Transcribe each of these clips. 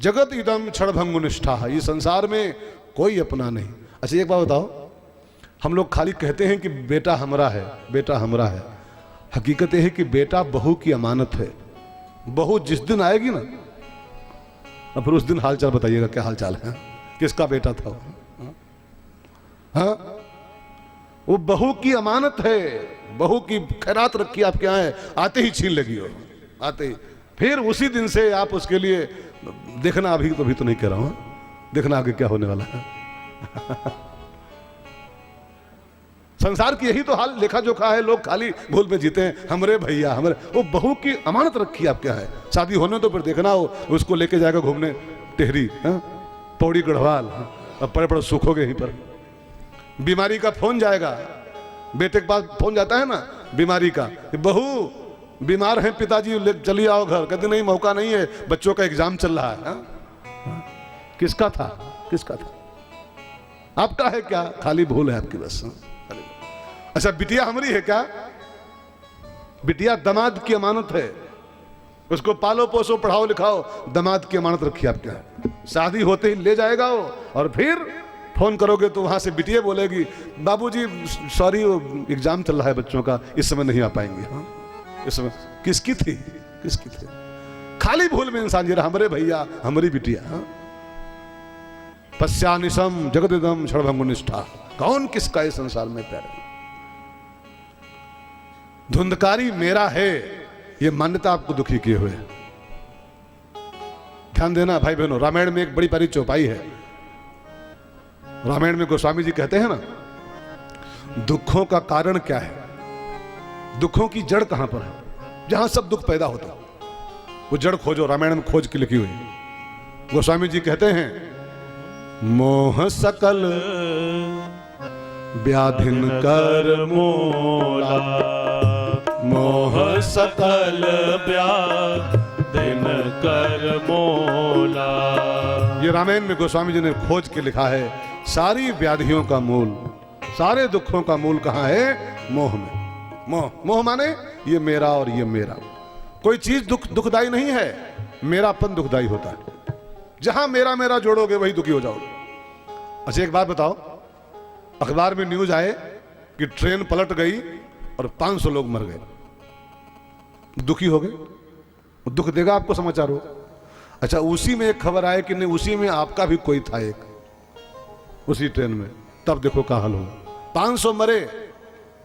जगत इदम क्षणभंगु निष्ठा, ये संसार में कोई अपना नहीं। अच्छा एक बात बताओ, हम लोग खाली कहते हैं कि बेटा हमरा है, बेटा हमरा है। हकीकत यह है कि बेटा बहू की अमानत है। बहू जिस दिन आएगी ना, और फिर उस दिन हालचाल बताइएगा क्या हालचाल है, किसका बेटा था वो। हाँ, वो बहू की अमानत है, बहू की खैरात रखी आपके यहाँ है, आते ही छीन लगी हो, आते ही। फिर उसी दिन से आप उसके लिए देखना, अभी तो नहीं कह रहा हूं, देखना आगे क्या होने वाला है। संसार की यही तो हाल लेखा जोखा है, लोग खाली भूल में जीते हैं, हमरे भैया हमरे। वो बहू की अमानत रखी आप क्या है, शादी होने तो फिर देखना हो उसको लेके जाएगा घूमने टेहरी, पौड़ी गढ़वाल, अब बड़े बड़े सुख हो गए यहीं पर। बीमारी का फोन जाएगा, बेटे के पास फोन जाता है ना बीमारी का, बहू बीमार हैं पिताजी, चलिए आओ घर। कहते नहीं मौका नहीं है, बच्चों का एग्जाम चल रहा है। किसका था, किसका था, आपका है क्या, खाली भूल है आपकी बस। अच्छा बिटिया हमारी है क्या, बिटिया दामाद की अमानत है, उसको पालो पोसो पढ़ाओ लिखाओ, दामाद की अमानत रखी आप क्या। शादी होते ही ले जाएगा वो, और फिर फोन करोगे तो वहां से बिटिया बोलेगी बाबूजी सॉरी एग्जाम चल रहा है बच्चों का, इस समय नहीं आ पाएंगे। हाँ इस समय किसकी थी, किसकी थी, खाली भूल में इंसान जी रहा, हमारे भैया हमारी बिटिया। हाँ? पश्यानिशम जगदिदम क्षणभंगु निष्ठा, कौन किसका इस संसार में प्यार है। धुंधकारी मेरा है, ये मान्यता आपको दुखी किए हुए। ध्यान देना भाई बहनों, रामायण में एक बड़ी प्यारी चौपाई है। रामायण में गोस्वामी जी कहते हैं ना, दुखों का कारण क्या है, दुखों की जड़ कहां पर है, जहां सब दुख पैदा होता है वो जड़ खोजो। रामायण में खोज की लिखी हुई। गोस्वामी जी कहते हैं, मोह सकल व्याधिन कर मोला, मोह सकल व्याधिन कर मोला। ये रामायण में गोस्वामी जी ने खोज के लिखा है, सारी व्याधियों का मूल, सारे दुखों का मूल कहां है, मोह में। मोह, मोह माने ये मेरा और ये मेरा। कोई चीज दुखदाई नहीं है, मेरापन दुखदाई होता है। जहां मेरा मेरा जोड़ोगे वही दुखी हो जाओगे। अच्छा एक बात बताओ, अखबार में न्यूज आए कि ट्रेन पलट गई और 500 लोग मर गए, दुखी हो गए, दुख देगा आपको समाचार हो। अच्छा उसी में एक खबर आए कि नहीं उसी में आपका भी कोई था एक, उसी ट्रेन में, तब देखो क्या हाल होगा। 500 मरे,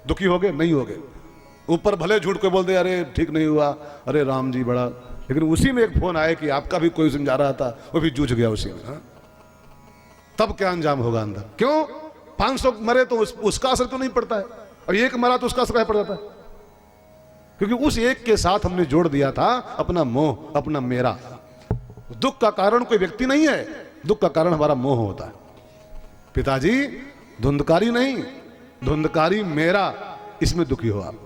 दुखी हो गए, नहीं हो गए। ऊपर भले झूठ को बोल दे अरे ठीक नहीं हुआ, अरे राम जी बड़ा, लेकिन उसी में एक फोन आया कि आपका भी कोई समझा रहा था, वो भी जूझ गया उसी में। हाँ? तब क्या अंजाम होगा अंदर। क्यों 500 मरे तो उसका असर तो नहीं पड़ता है, और एक मरा तो उसका असर पड़ जाता है, क्योंकि उस एक के साथ हमने जोड़ दिया था अपना मोह, अपना मेरा। दुख का कारण कोई व्यक्ति नहीं है, दुख का कारण हमारा मोह होता है। पिताजी धुंधकारी नहीं, धुंधकारी मेरा, इसमें दुखी हो आप।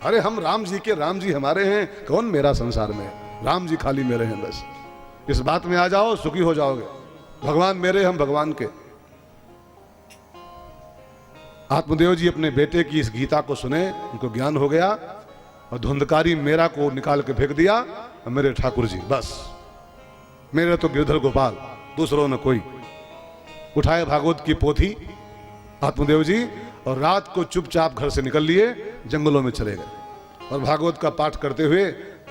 अरे हम राम जी के, राम जी हमारे हैं, कौन मेरा संसार में, राम जी खाली मेरे हैं बस। इस बात में आ जाओ, सुखी हो जाओगे। भगवान मेरे, हम भगवान के। आत्मदेव जी अपने बेटे की इस गीता को सुने, उनको ज्ञान हो गया, और धुंधकारी मेरा को निकाल के फेंक दिया, और मेरे ठाकुर जी बस, मेरे तो गिरधर गोपाल, दूसरों ने कोई। उठाए भागवत की पोथी आत्मदेव जी, और रात को चुपचाप घर से निकल लिए, जंगलों में चले गए, और भागवत का पाठ करते हुए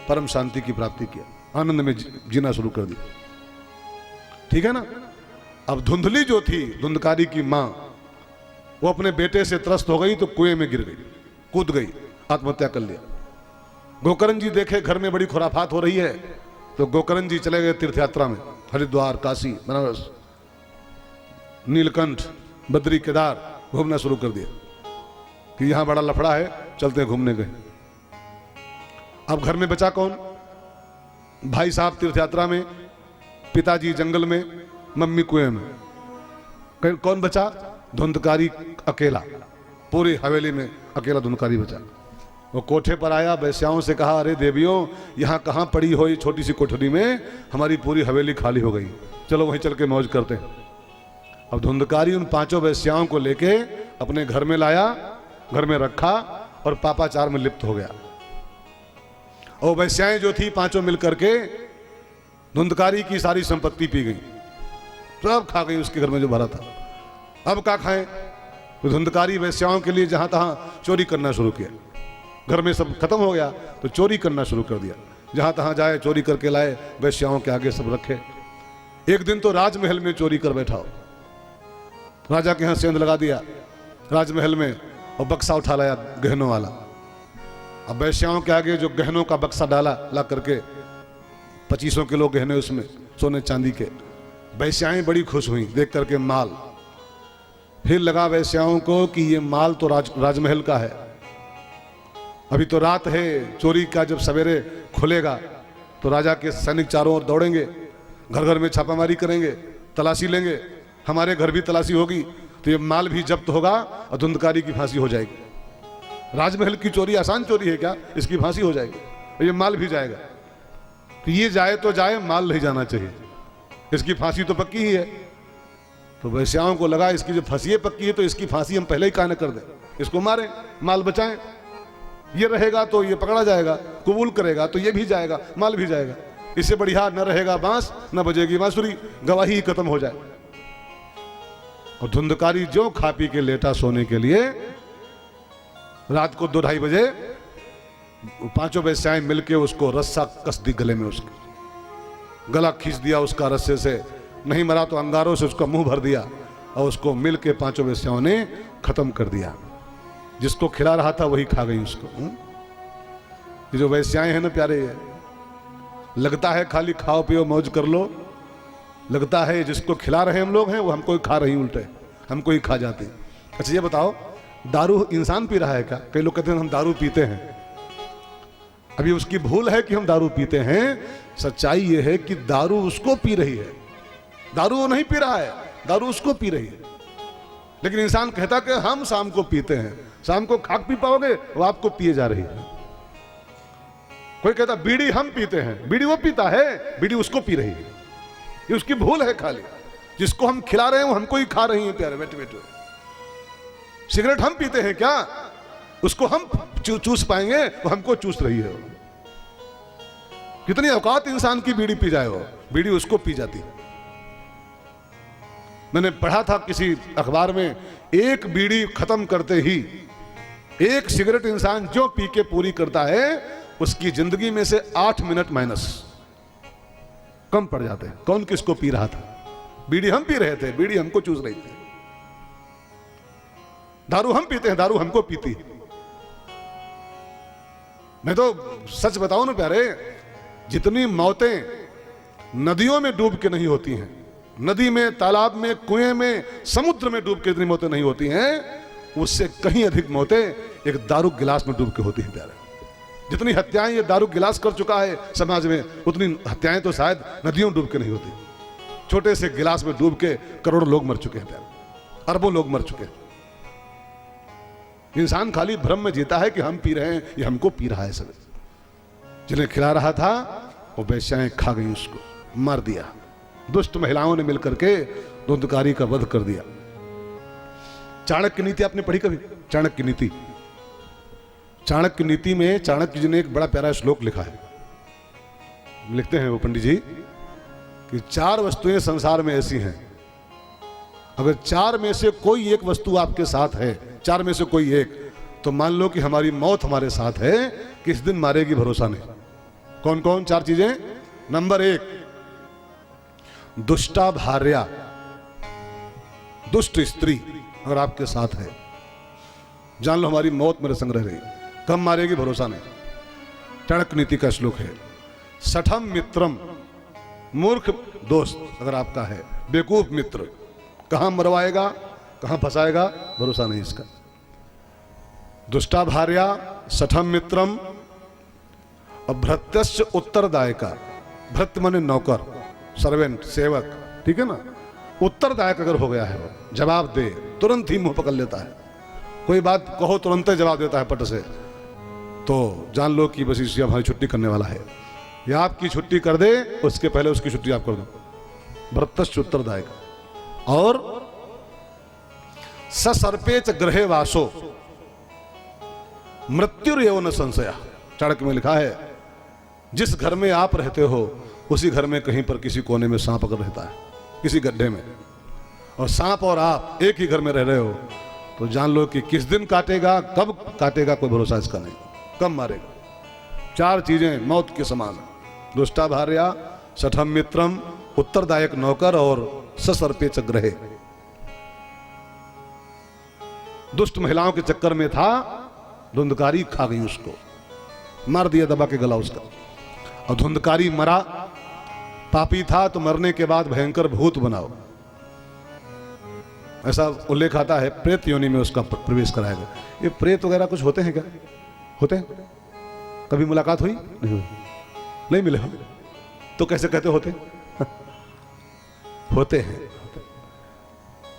परम शांति की प्राप्ति किया, आनंद में जीना शुरू कर दिया। ठीक है ना। अब धुंधली जो थी, धुंधकारी की मां, वो अपने बेटे से त्रस्त हो गई तो कुएं में गिर गई, कूद गई, आत्महत्या कर लिया। गोकर्ण जी देखे घर में बड़ी खुराफात हो रही है, तो गोकर्ण जी चले गए तीर्थ यात्रा में, हरिद्वार, काशी, बनारस, नीलकंठ, बद्री, केदार घूमना शुरू कर दिया कि यहां बड़ा लफड़ा है, चलते घूमने गए। अब घर में बचा कौन, भाई साहब तीर्थ यात्रा में, पिताजी जंगल में, मम्मी कुएं में, कौन बचा, धुंधकारी अकेला, पूरी हवेली में अकेला धुंधकारी बचा। वो कोठे पर आया, वैश्याओं से कहा अरे देवियों यहाँ कहाँ पड़ी हो ये छोटी सी कोठरी में, हमारी पूरी हवेली खाली हो गई, चलो वहीं चल के मौज करते हैं। अब धुंधकारी उन 5 वैश्याओं को लेके अपने घर में लाया, घर में रखा, और पापाचार में लिप्त हो गया। और वैश्याएं जो थी 5 मिलकर के धुंधकारी की सारी संपत्ति पी गई, सब खा गई उसके घर में जो भरा था। अब क्या खाएं? तो धुंधकारी वैश्याओं के लिए जहां तहां चोरी करना शुरू किया। घर में सब खत्म हो गया तो चोरी करना शुरू कर दिया। जहां तहां जाए चोरी करके लाए, वैश्याओं के आगे सब रखे। एक दिन तो राजमहल में चोरी कर बैठा हो, राजा के यहां सेंध लगा दिया राजमहल में और बक्सा उठा लाया गहनों वाला। अब वैश्याओं के आगे जो गहनों का बक्सा डाला ला करके 2500 किलो गहने उसमें सोने चांदी के। वैश्याएं बड़ी खुश हुई देख करके माल। फिर लगा वैश्याओं को कि ये माल तो राजमहल का है, अभी तो रात है, चोरी का जब सवेरे खुलेगा तो राजा के सैनिक चारों ओर दौड़ेंगे, घर घर में छापामारी करेंगे, तलाशी लेंगे, हमारे घर भी तलाशी होगी तो ये माल भी जब्त होगा और धुंधकारी की फांसी हो जाएगी। राजमहल की चोरी आसान चोरी है क्या? इसकी फांसी हो जाएगी और ये माल भी जाएगा। तो ये जाए तो जाए, माल नहीं जाना चाहिए, इसकी फांसी तो पक्की ही है। तो वैश्याओं को लगा इसकी जब फांसी पक्की है तो इसकी फांसी हम पहले ही काहे न कर दें, इसको मारें, माल बचाएं। ये रहेगा तो ये पकड़ा जाएगा, कबूल करेगा तो ये भी जाएगा, माल भी जाएगा। इससे बढ़िया न रहेगा बांस न बजेगी बांसुरी, गवाही ही खत्म हो जाए। और धुंधकारी जो खा पी के लेटा सोने के लिए, रात को 2-2:30 बजे पांचों वैश्याएं मिलके उसको रस्सा कस दी गले में, उसके गला खींच दिया उसका रस्से से, नहीं मरा तो अंगारों से उसका मुंह भर दिया और उसको मिलके पांचों वैश्याओं ने खत्म कर दिया। जिसको खिला रहा था वही खा गई उसको। ये जो वैश्याएं हैं ना प्यारे, लगता है खाली खाओ पियो मौज कर लो, लगता है जिसको खिला रहे हम लोग हैं वो हमको ही खा रही, उल्टे हमको ही खा जाते। अच्छा ये बताओ, दारू इंसान पी रहा है क्या? कई लोग कहते हैं हम दारू पीते हैं। अभी उसकी भूल है कि हम दारू पीते हैं, सच्चाई ये है कि दारू उसको पी रही है, दारू वो नहीं पी रहा है, दारू उसको पी रही है। लेकिन इंसान कहता कि हम शाम को पीते हैं, शाम को खाक पी पाओगे, वो आपको पिए जा रही है। कोई कहता बीड़ी हम पीते हैं, बीड़ी वो पीता है, बीड़ी उसको पी रही है। ये उसकी भूल है खाली, जिसको हम खिला रहे हैं वो हमको ही खा रही है प्यारे बैठे बैठे। सिगरेट हम पीते हैं क्या? उसको हम चूस पाएंगे, वो हमको चूस रही है। कितनी औकात इंसान की बीड़ी पी जाए, वो बीड़ी उसको पी जाती है। मैंने पढ़ा था किसी अखबार में, एक बीड़ी खत्म करते ही, एक सिगरेट इंसान जो पी के पूरी करता है उसकी जिंदगी में से 8 मिनट माइनस कम पड़ जाते हैं। कौन किसको पी रहा था? बीड़ी हम पी रहे थे, बीड़ी हमको चूस रही थी। दारू हम पीते हैं, दारू हमको पीती। मैं तो सच बताऊं ना प्यारे, जितनी मौतें नदियों में डूब के नहीं होती हैं, नदी में, तालाब में, कुएं में, समुद्र में डूब के जितनी मौतें नहीं होती हैं, उससे कहीं अधिक मौतें एक दारू गिलास में डूब के होती हैं प्यारे। जितनी हत्याएं ये दारू गिलास कर चुका है समाज में, उतनी हत्याएं तो शायद नदियों में डूब के नहीं होती। छोटे से गिलास में डूब के करोड़ों लोग मर चुके हैं प्यारे, अरबों लोग मर चुके हैं। इंसान खाली भ्रम में जीता है कि हम पी रहे हैं, ये हमको पी रहा है। सब जिन्हें खिला रहा था वो वैश्याएं खा गई, उसको मार दिया। दुष्ट महिलाओं ने मिलकर के धुंधकारी का वध कर दिया। चाणक्य नीति आपने पढ़ी कभी? चाणक्य नीति, चाणक्य नीति में चाणक्य जी ने एक बड़ा प्यारा श्लोक लिखा है। लिखते हैं वो पंडित जी कि 4 वस्तुएं संसार में ऐसी हैं, अगर 4 में से कोई एक वस्तु आपके साथ है, 4 में से कोई एक, तो मान लो कि हमारी मौत हमारे साथ है, किस दिन मारेगी भरोसा नहीं। कौन कौन 4 चीजें? नंबर 1, दुष्टा भार्या, दुष्ट स्त्री अगर आपके साथ है, जान लो हमारी मौत मेरे संग रह रही, कब मारेगी भरोसा नहीं। चाणक्य नीति का श्लोक है। सठम मित्रम, मूर्ख दोस्त अगर आपका है, बेवकूफ मित्र, कहां मरवाएगा कहां फंसाएगा भरोसा नहीं इसका। दुष्टा भार्या, सठम मित्रम और भृत्यस्य उत्तरदायिका। भृत्य माने नौकर, सर्वेंट, सेवक, ठीक है ना। उत्तरदायक अगर हो गया है, वो जवाब दे, तुरंत ही मुंह पकड़ लेता है। कोई बात कहो तुरंत ही जवाब देता है पट से, तो जान लो कि बस इसी हमारी छुट्टी करने वाला है, या आपकी छुट्टी कर दे, उसके पहले उसकी छुट्टी आप कर दो। भृत्यस्य उत्तरदायक। और सर्पेच ग्रहे वासो मृत्युरेव न संशय। चाणक्य में लिखा है, जिस घर में आप रहते हो उसी घर में कहीं पर किसी कोने में सांप अगर रहता है, किसी गड्ढे में, और सांप और आप एक ही घर में रह रहे हो, तो जान लो कि किस दिन काटेगा, कब काटेगा, कोई भरोसा इसका नहीं, कब मारेगा। 4 चीजें मौत के समान है। दुष्टा भार्या, सठम मित्रम, उत्तरदायक नौकर और ससर्पे च ग्रहे। दुष्ट महिलाओं के चक्कर में था, धुंधकारी खा गई उसको, मार दिया दबा के गला उसका। और धुंधकारी मरा, पापी था तो मरने के बाद भयंकर भूत बनाओ, ऐसा उल्लेख आता है, प्रेत योनि में उसका प्रवेश कराएगा। ये प्रेत वगैरह कुछ होते हैं क्या? होते हैं? कभी मुलाकात हुई? नहीं हुई, नहीं मिले हो तो कैसे कहते होते? होते हैं।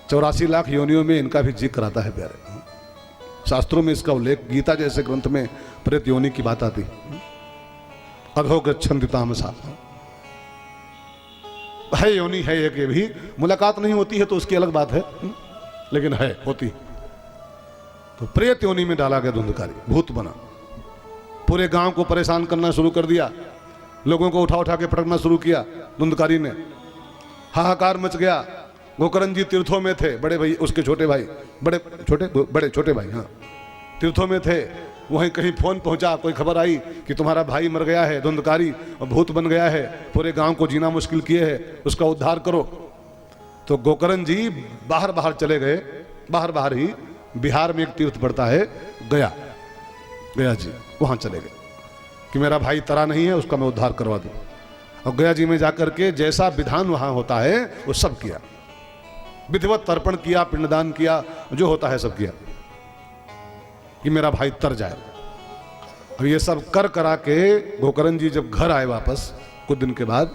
84 लाख योनियों में इनका भी जिक्र आता है प्यारे। शास्त्रों में इसका उल्लेख, गीता जैसे ग्रंथ में प्रेत योनि की बात आती। अधो गच्छन्ति तामसा, है योनि है एक, ये भी मुलाकात नहीं होती है तो उसकी अलग बात है, लेकिन है, होती। तो प्रेत योनि में डाला गया धुंधकारी, भूत बना, पूरे गांव को परेशान करना शुरू कर दिया, लोगों को उठा उठा के पटकना शुरू किया धुंधकारी ने। हाहाकार मच गया। गोकर्ण जी तीर्थों में थे, बड़े भाई उसके छोटे भाई, बड़े छोटे भाई, हाँ, तीर्थों में थे। वहीं कहीं फोन पहुंचा, कोई खबर आई कि तुम्हारा भाई मर गया है, धुंधकारी और भूत बन गया है, पूरे गांव को जीना मुश्किल किए है, उसका उद्धार करो। तो गोकर्ण जी बाहर बाहर चले गए, बाहर बाहर ही बिहार में एक तीर्थ पड़ता है गया, गया जी, वहां चले गए कि मेरा भाई तरा नहीं है, उसका मैं उद्धार करवा दूं। और गया जी में जाकर के जैसा विधान वहां होता है वो सब किया, विधिवत तर्पण किया, पिंडदान किया, जो होता है सब किया कि मेरा भाई तर जाए। और ये सब कर करा के गोकर्ण जी जब घर आए वापस कुछ दिन के बाद,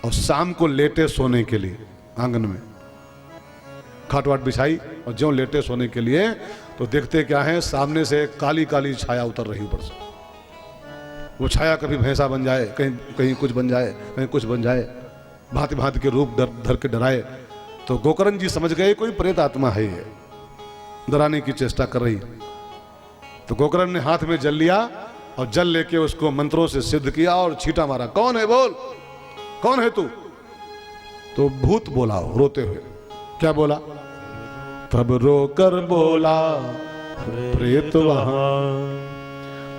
और शाम को लेटे सोने के लिए आंगन में खाट वाट बिछाई, और ज्यों लेटे सोने के लिए, तो देखते क्या है, सामने से काली काली छाया उतर रही ऊपर से। वो छाया कभी भैंसा बन जाए, कहीं कुछ बन जाए, कहीं कुछ बन जाए, भांति भांति के रूप धर के डराए। तो गोकर्ण जी समझ गए कोई प्रेत आत्मा है, ये डराने की चेष्टा कर रही। तो गोकर्ण ने हाथ में जल लिया और जल लेके उसको मंत्रों से सिद्ध किया और छींटा मारा, कौन है बोल, कौन है तू? तो भूत बोला रोते हुए, क्या बोला? तब रोकर बोला प्रेत वहां,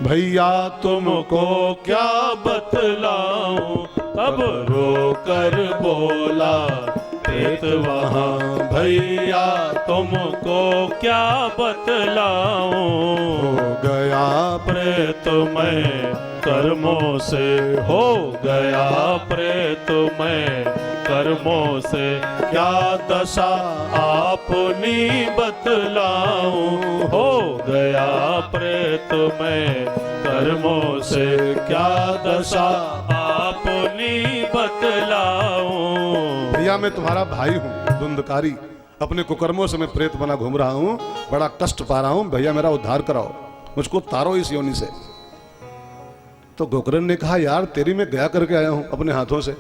भैया तुमको क्या बतलाऊं। तब रोकर बोला प्रेत वहां, भैया तुमको क्या बतलाऊं। हो गया प्रेत मैं कर्मों से, हो गया प्रेत मैं कर्मों से, क्या दशा आपनी बतलाऊं। हो गया प्रेत मैं कर्मों से, क्या दशा आपनी बतलाऊं। भैया मैं तुम्हारा भाई हूँ धुंधकारी, अपने कुकर्मों से मैं प्रेत बना घूम रहा हूँ, बड़ा कष्ट पा रहा हूँ, भैया मेरा उद्धार कराओ, मुझको तारो इस योनि से। तो गोकर्ण ने कहा यार तेरी मैं गया करके आया हूँ अपने हाथों से,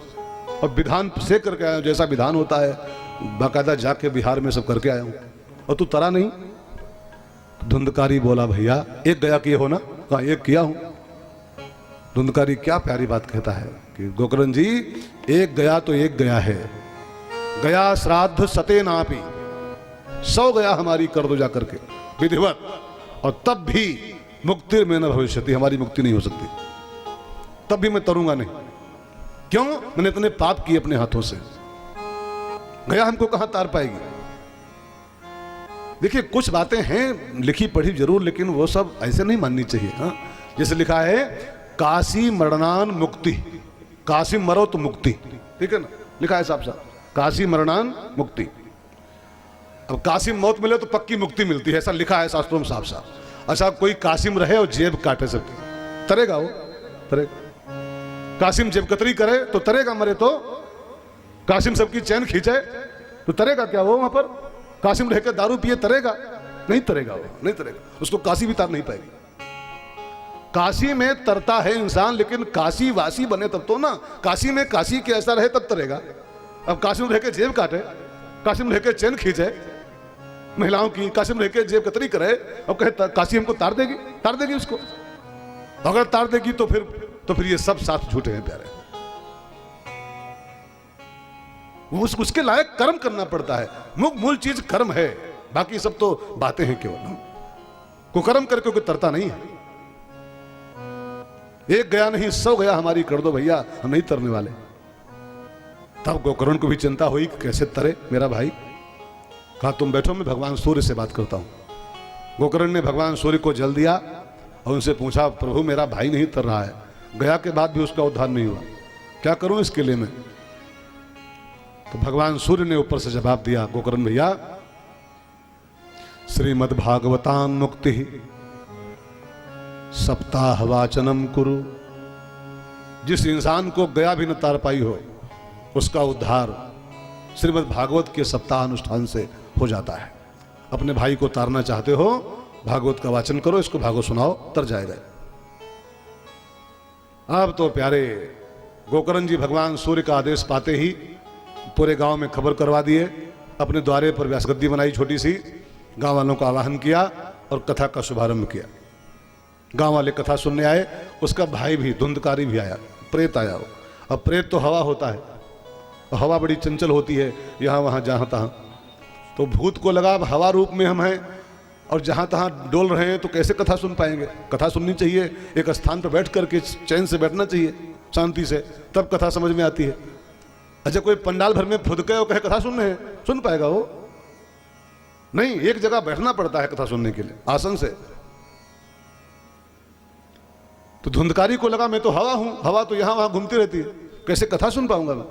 और विधान से करके आया हूँ, जैसा विधान होता है बाकायदा जाके बिहार में सब करके आया हूँ, और तू तरा नहीं। धुंधकारी बोला भैया एक गया किए हो ना? कहा एक किया हूँ। धुंधकारी क्या प्यारी बात कहता है कि गोकर्ण जी एक गया तो एक गया है, गया श्राद्ध सते नापी, 100 गया हमारी कर दो जाकर के विधिवत, और तब भी मुक्ति में न भविष्यति, हमारी मुक्ति नहीं हो सकती, तब भी मैं तरूंगा नहीं। क्यों? मैंने इतने पाप किए अपने हाथों से, गया हमको कहां तार पाएगी। देखिए कुछ बातें हैं लिखी पढ़ी जरूर, लेकिन वो सब ऐसे नहीं माननी चाहिए। हाँ, जैसे लिखा है काशी मरणान मुक्ति, काशी मरो तो मुक्ति, ठीक है ना, लिखा है साफ साफ काशी मरणान मुक्ति। अब काशी में मौत मिले तो पक्की मुक्ति मिलती है, ऐसा लिखा है शास्त्रों में साफ साफ। अच्छा कोई कासिम रहे और जेब काटे सकते, तरेगा वो? तरेगा? कासिम जेब कतरी करे तो तरेगा, मरे तो? कासिम सबकी चैन खींचे तो तरेगा क्या वो? वहां पर कासिम रह के दारू पिए तरेगा? नहीं तरेगा वो, नहीं तरेगा, उसको काशी भी तार नहीं पाएगी। काशी में तरता है इंसान, लेकिन काशी वासी बने तब तो ना, काशी में काशी के ऐसा रहे तब तरेगा। अब काशी में रह के जेब काटे, काशी में रह के चैन खींचे महिलाओं की, काशी में रह के जेब कतरी करे और कहे काशी हमको तार देगी, तार देगी उसको। अगर तार देगी तो फिर ये सब साथ झूठे हैं प्यारे। उसके लायक कर्म करना पड़ता है। मूल चीज कर्म है, बाकी सब तो बातें हैं केवल। कुकर्म करके कोई तरता नहीं है। एक गया नहीं 100 गया हमारी कर दो भैया, हम नहीं तरने वाले। तब गोकर्ण को भी चिंता हुई कि कैसे तरे मेरा भाई। कहा तुम बैठो, मैं भगवान सूर्य से बात करता हूं। गोकर्ण ने भगवान सूर्य को जल दिया और उनसे पूछा, प्रभु मेरा भाई नहीं तर रहा है, गया के बाद भी उसका उद्धार नहीं हुआ, क्या करूं इसके लिए मैं? तो भगवान सूर्य ने ऊपर से जवाब दिया, गोकर्ण भैया, श्रीमद् भागवतान मुक्ति सप्ताह वाचनम कुरु। जिस इंसान को गया भी न तार पाई हो, उसका उद्धार श्रीमद् भागवत के सप्ताह अनुष्ठान से हो जाता है। अपने भाई को तारना चाहते हो, भागवत का वाचन करो, इसको भागवत सुनाओ, तर जाएगा। अब तो प्यारे गोकर्ण जी भगवान सूर्य का आदेश पाते ही पूरे गांव में खबर करवा दिए। अपने द्वारे पर व्यासगद्दी बनाई छोटी सी, गांव वालों का आवाहन किया और कथा का शुभारंभ किया। गांव वाले कथा सुनने आए, उसका भाई भी धुंधकारी भी आया, प्रेत आया हो। अब प्रेत तो हवा होता है, हवा बड़ी चंचल होती है, यहाँ वहाँ जहाँ तहाँ। तो भूत को लगा अब हवा रूप में हम हैं और जहाँ तहाँ डोल रहे हैं, तो कैसे कथा सुन पाएंगे? कथा सुननी चाहिए, एक स्थान पर बैठ करके चैन से बैठना चाहिए, शांति से, तब कथा समझ में आती है। अच्छा कोई पंडाल भर में फुद के और कहे कथा सुन रहे हैं, सुन पाएगा वो? नहीं, एक जगह बैठना पड़ता है कथा सुनने के लिए, आसन से। तो धुंधकारी को लगा मैं तो हवा हूं, हवा तो यहां वहां घूमती रहती है, कैसे कथा सुन पाऊंगा मैं?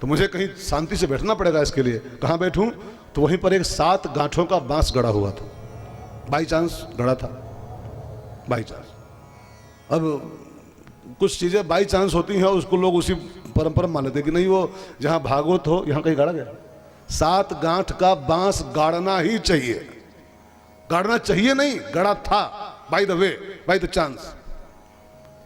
तो मुझे कहीं शांति से बैठना पड़ेगा इसके लिए। कहां बैठूं? तो वहीं पर एक 7 गांठों का बांस गड़ा हुआ था, बाई चांस गड़ा था, बाई चांस। अब कुछ चीजें बाई चांस होती हैं, उसको लोग उसी परंपरा मान लेते कि नहीं, वो जहां भागवत हो यहां कहीं गाड़ा गया। 7 गांठ का बांस गाड़ना ही चाहिए, गाड़ना चाहिए नहीं, गड़ा था, by the way, by the chance,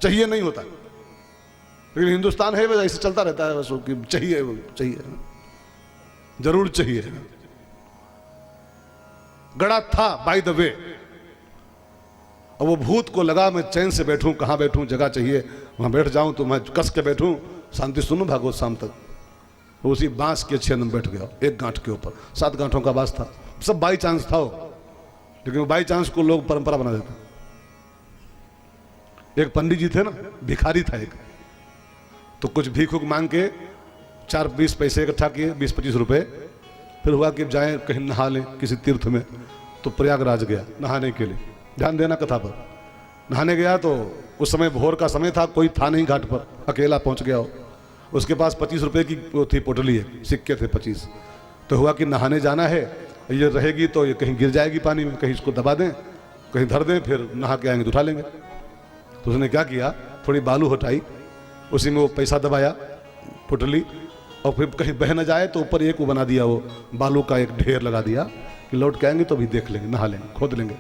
चाहिए नहीं होता। लेकिन हिंदुस्तान है वैसे चलता रहता है, बस कि चाहिए, चाहिए, जरूर चाहिए। गड़ा था बाय द वे। और वो भूत को लगा मैं चैन से बैठूं, कहां बैठूं, जगह चाहिए, वहां बैठ जाऊं तो मैं कस के बैठूं, शांति सुनूं भागवत शाम तक। तो उसी बांस के छेद में बैठ गया, एक गांठ के ऊपर। 7 गांठों का बांस था, सब बाई चांस था वो, लेकिन वो बाई चांस को लोग परंपरा बना देते। एक पंडित जी थे ना, भिखारी था एक, तो कुछ भीख मांग के 4-20 पैसे इकट्ठा किए, 20-25 रुपए। फिर हुआ कि जाएं कहीं नहा लें किसी तीर्थ में, तो प्रयागराज गया नहाने के लिए। ध्यान देना कथा पर। नहाने गया तो उस समय भोर का समय था, कोई था नहीं घाट पर, अकेला पहुंच गया हो। उसके पास 25 रुपए की वो थी पोटली है, सिक्के थे 25। तो हुआ कि नहाने जाना है, ये रहेगी तो ये कहीं गिर जाएगी पानी में, कहीं इसको दबा दें, कहीं धर दें, फिर नहा के आएंगे तो उठा लेंगे। तो उसने क्या किया, थोड़ी बालू हटाई, उसी में वो पैसा दबाया पोटली, और फिर कहीं बह न जाए तो ऊपर एक वो बना दिया, वो बालू का एक ढेर लगा दिया कि लौट के आएंगे तो भी देख लेंगे, नहा लेंगे, खोद लेंगे।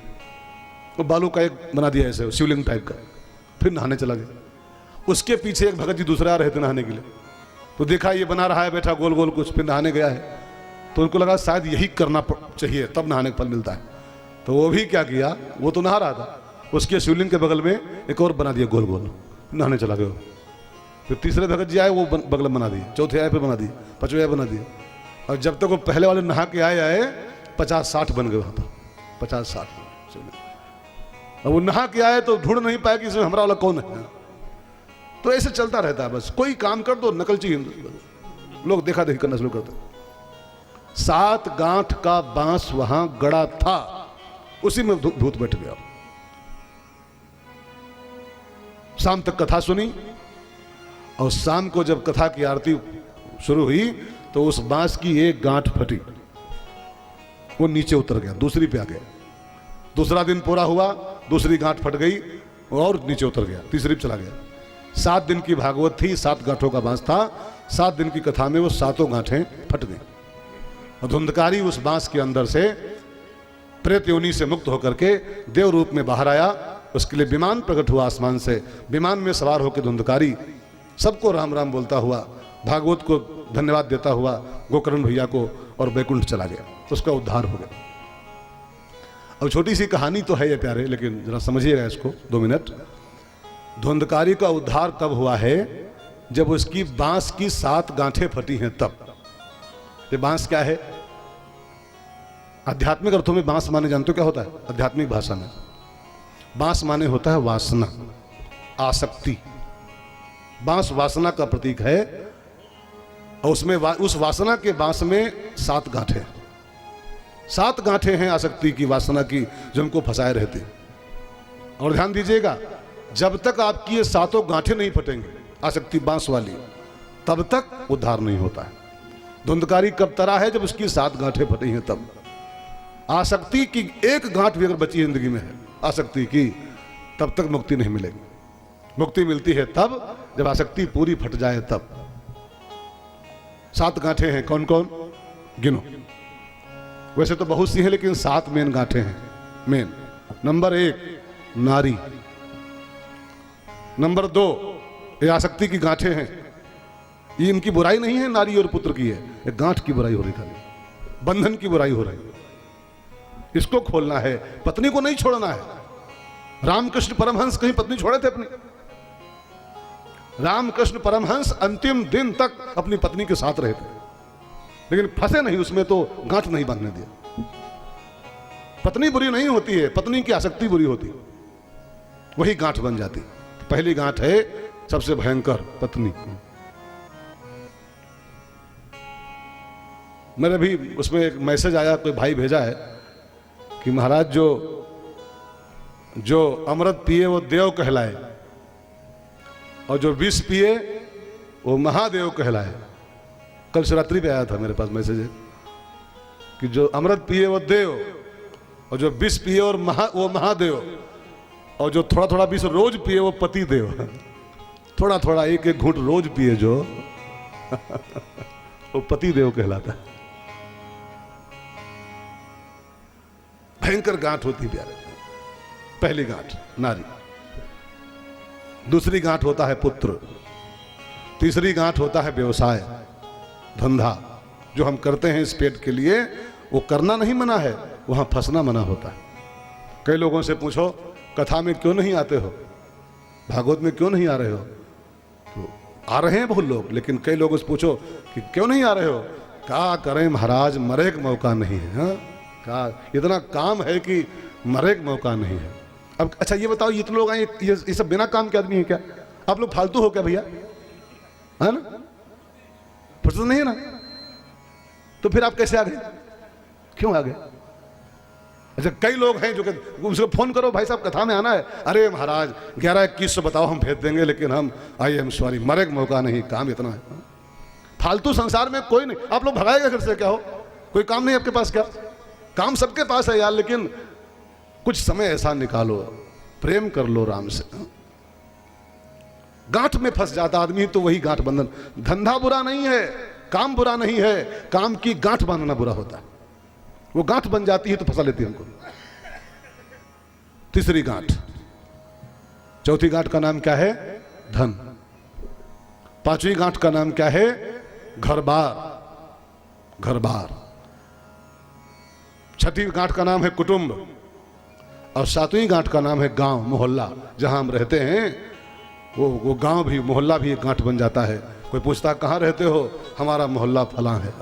तो बालू का एक बना दिया ऐसे शिवलिंग टाइप का। फिर नहाने चला गया। उसके पीछे एक भगत जी दूसरे आ रहे थे नहाने के लिए, तो देखा ये बना रहा है बैठा गोल गोल कुछ, फिर नहाने गया है। तो उनको लगा शायद यही करना चाहिए, तब नहाने का फल मिलता है। तो वो भी क्या किया, वो तो नहा रहा था, उसके शिवलिंग के बगल में एक और बना दिया गोल गोल, नहाने चला गया। फिर तीसरे भगत जी आए, वो बगल में बना दिए, चौथे आए फिर बना दिए, पांचवें आए बना दिए। और जब तक वो पहले वाले नहा के आए 50-60 बन गए वहां पर, 50-60। अब वो नहा के आए तो ढूंढ नहीं पाए कि इसमें हमारा वाला कौन है। तो ऐसे चलता रहता है, बस कोई काम कर दो नकलची लोग देखा देखी करना शुरू करते। 7 गांठ का बांस वहां गड़ा था, उसी में भूत बैठ गया। शाम तक कथा सुनी, और शाम को जब कथा की आरती शुरू हुई तो उस बांस की एक गांठ फटी, वो नीचे उतर गया, दूसरी पे आ गया। दूसरा दिन पूरा हुआ, दूसरी गांठ फट गई और नीचे उतर गया, तीसरी पे चला गया। 7 दिन की भागवत थी, 7 गांठों का बांस था। 7 दिन की कथा में वो 7 गांठें फट गई। और धुंधकारी उस बांस के अंदर से प्रेत योनि से मुक्त होकर के देव रूप में बाहर आया। उसके लिए विमान प्रकट हुआ आसमान से। विमान में सवार होकर धुंधकारी सबको राम राम बोलता हुआ, भागवत को धन्यवाद देता हुआ गोकर्ण भैया को और बैकुंठ चला गया। तो उसका उद्धार हो गया। अब छोटी सी कहानी तो है ये प्यारे, लेकिन जरा समझिएगा इसको 2 मिनट। धुंधकारी का उद्धार कब हुआ है? जब उसकी बांस की 7 गांठें फटी हैं तब। ये बांस क्या है? आध्यात्मिक अर्थों में बांस माने जानते हो क्या होता है? आध्यात्मिक भाषा में बांस माने होता है वासना, आसक्ति। बांस वासना का प्रतीक है और उसमें उस वासना के बांस में 7 गांठें, 7 गांठें हैं आसक्ति की, वासना की, जो हमको फंसाए रहते। और ध्यान दीजिएगा, जब तक आपकी ये 7 गांठें नहीं फटेंगे आसक्ति बांस वाली, तब तक उद्धार नहीं होता है। धुंधकारी कब तरा है? जब उसकी 7 गांठें फटी हैं तब। आसक्ति की एक गांठ भी अगर बची जिंदगी में है आसक्ति की, तब तक मुक्ति नहीं मिलेगी। मुक्ति मिलती है तब जब आसक्ति पूरी फट जाए तब। 7 गांठें हैं, कौन कौन? गिनो। वैसे तो बहुत सी हैं, लेकिन 7 मेन गांठें हैं। मेन नंबर 1 नारी, नंबर 2 ये आसक्ति की गांठें हैं। ये इनकी बुराई नहीं है, नारी और पुत्र की है, एक गांठ की बुराई हो रही खाली, बंधन की बुराई हो रही। इसको खोलना है, पत्नी को नहीं छोड़ना है। रामकृष्ण परमहंस कहीं पत्नी छोड़े थे अपनी? रामकृष्ण परमहंस अंतिम दिन तक अपनी पत्नी के साथ रहे थे, लेकिन फंसे नहीं उसमें, तो गांठ नहीं बांधने दिया। पत्नी बुरी नहीं होती है, पत्नी की आसक्ति बुरी होती है, वही गांठ बन जाती। पहली गांठ है सबसे भयंकर, पत्नी। मेरे भी उसमें एक मैसेज आया, कोई भाई भेजा है कि महाराज जो अमृत पिए वो देव कहलाए और जो विष पिए वो महादेव कहलाए। कल शिवरात्रि पे आया था मेरे पास मैसेज कि जो अमृत पिए वो देव और जो विष पिए और वो महादेव, और जो थोड़ा थोड़ा विष रोज पिए वो पति देव। थोड़ा थोड़ा एक एक घूंट रोज पिए जो वो पति देव कहलाता है। भयंकर गांठ होती प्यारे। पहली गांठ नारी, दूसरी गांठ होता है पुत्र, तीसरी गांठ होता है व्यवसाय, धंधा। जो हम करते हैं इस पेट के लिए, वो करना नहीं मना है, वहां फंसना मना होता है। कई लोगों से पूछो कथा में क्यों नहीं आते हो, भागवत में क्यों नहीं आ रहे हो? तो आ रहे हैं बहुत लोग, लेकिन कई लोगों से पूछो कि क्यों नहीं आ रहे हो, क्या करें महाराज, मरे का मौका नहीं है। हाँ, क्या इतना काम है कि मरे का मौका नहीं है। अब अच्छा ये बताओ, इतने लोग आए, ये सब बिना काम के आदमी है क्या? आप लोग फालतू हो क्या भैया? है ना, फुर्सत नहीं है ना, तो फिर आप कैसे आ गए, क्यों आ गए? अच्छा कई लोग हैं जो उसको फोन करो, भाई साहब कथा में आना है, अरे महाराज 11-21 बताओ हम भेज देंगे, लेकिन हम आई एम सॉरी, मरे का मौका नहीं, काम इतना है। फालतू संसार में कोई नहीं, आप लोग भगाएगा घर से क्या हो? कोई काम नहीं आपके पास क्या? काम सबके पास है यार, लेकिन कुछ समय ऐसा निकालो, प्रेम कर लो राम से। गांठ में फंस जाता आदमी तो वही गांठ बंधन। धंधा बुरा नहीं है, काम बुरा नहीं है, काम की गांठ बांधना बुरा होता है। वो गांठ बन जाती है तो फंसा लेती है हमको। तीसरी गांठ, चौथी गांठ का नाम क्या है? धन। पांचवी गांठ का नाम क्या है? घर बार, घर बार। छठी गांठ का नाम है कुटुंब, और सातवीं गांठ का नाम है गांव, मोहल्ला। जहां हम रहते हैं वो गांव भी, मोहल्ला भी एक गांठ बन जाता है। कोई पूछता कहाँ रहते हो, हमारा मोहल्ला फलां है,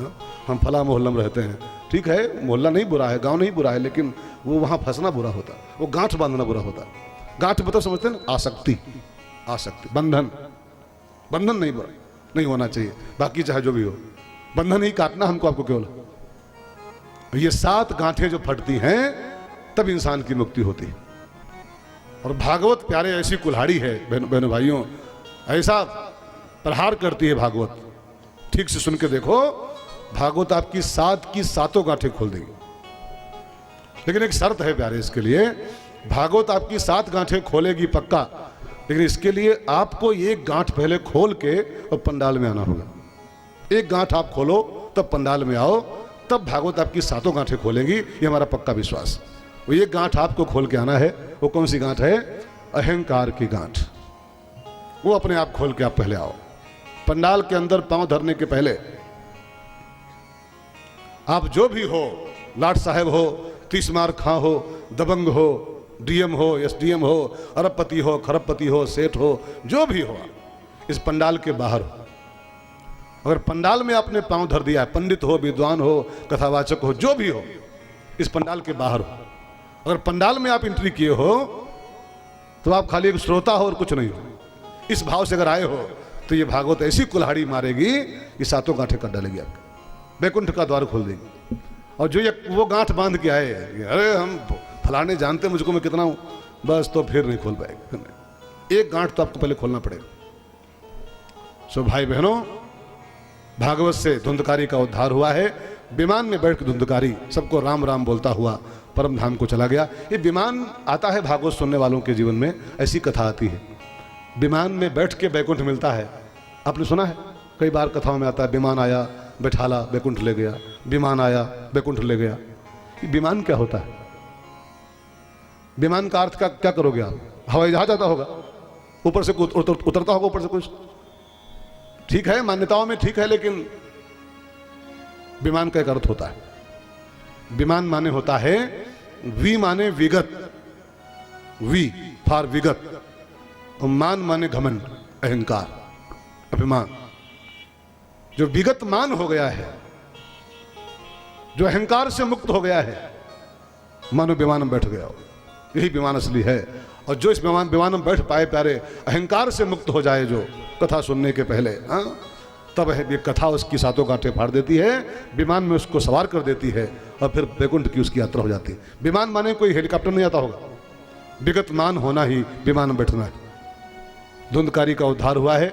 हम फलां मोहल्ला में रहते हैं। ठीक है, मोहल्ला नहीं बुरा है, गांव नहीं बुरा है, लेकिन वो वहां फंसना बुरा होता है, वो गांठ बांधना बुरा होता है। गांठ मतलब समझते हैं ना, आसक्ति, आसक्ति, बंधन। बंधन नहीं बुरा नहीं होना चाहिए, बाकी चाहे जो भी हो, बंधन ही काटना हमको, आपको केवल। ये 7 गांठें जो फटती हैं तब इंसान की मुक्ति होती है। और भागवत प्यारे ऐसी कुल्हाड़ी है बहनों भाइयों, ऐसा प्रहार करती है भागवत। ठीक से सुन के देखो, भागवत आपकी 7 की 7 गांठें खोल देगी। लेकिन एक शर्त है प्यारे इसके लिए, भागवत आपकी 7 गांठें खोलेगी पक्का, लेकिन इसके लिए आपको एक गांठ पहले खोल के और पंडाल में आना होगा। एक गांठ आप खोलो तब पंडाल में आओ, तब भागवत आपकी 7 गांठें खोलेंगी, ये हमारा पक्का विश्वास। वो एक गांठ आपको खोल के आना है। वो कौन सी गांठ है? अहंकार की गांठ। वो अपने आप खोल के आप पहले आओ। पंडाल के अंदर पांव धरने के पहले आप जो भी हो, लाट साहब हो, 30 मार खां हो, दबंग हो, डीएम हो, एसडीएम हो, अरबपति हो, खरबपति हो, सेठ हो, जो भी हो, इस पंडाल के बाहर हो। अगर पंडाल में आपने पांव धर दिया है, पंडित हो, विद्वान हो, कथावाचक हो, जो भी हो, इस पंडाल के बाहर हो, अगर पंडाल में आप एंट्री किए हो तो आप खाली एक श्रोता हो और कुछ नहीं हो। इस भाव से अगर आए हो तो ये भागवत ऐसी कुल्हाड़ी मारेगी, ये सातों गांठें कर डालेगी, आपको वैकुंठ का द्वार खोल देगी। और जो ये वो गांठ बांध के आए, अरे हम फलाने जानते मुझको, मैं कितना हूं, बस तो फिर नहीं खोल पाएगा। एक गांठ तो आपको पहले खोलना पड़ेगा। सो भाई बहनों, भागवत से धुंधकारी का उद्धार हुआ है। विमान में बैठ के धुंधकारी सबको राम राम बोलता हुआ परम धाम को चला गया। ये विमान आता है भागवत सुनने वालों के जीवन में, ऐसी कथा आती है। विमान में बैठ के बैकुंठ मिलता है। आपने सुना है, कई बार कथाओं में आता है, विमान आया बैठाला बैकुंठ ले गया, विमान आया बैकुंठ ले गया। ये विमान क्या होता है? विमान का अर्थ क्या करोगे आप? हवाई जहाज आता होगा, ऊपर से उतरता होगा ऊपर से कुछ, ठीक है, मान्यताओं में ठीक है, लेकिन विमान का एक अर्थ होता है। विमान माने होता है, वी माने विगत, वी फॉर विगत, और मान माने घमंड, अहंकार, अभिमान। जो विगत मान हो गया है, जो अहंकार से मुक्त हो गया है, मानो विमान में बैठ गया हो, यही विमान असली है। और जो इस विमान में बैठ पाए प्यारे, अहंकार से मुक्त हो जाए जो कथा सुनने के पहले, तब ये कथा उसकी सातों गांठें फाड़ देती है, विमान में उसको सवार कर देती है, और फिर वैकुंठ की उसकी यात्रा हो जाती है। विमान माने कोई हेलीकॉप्टर नहीं आता होगा, विगत मान होना ही विमान में बैठना है। धुंधकारी का उद्धार हुआ है।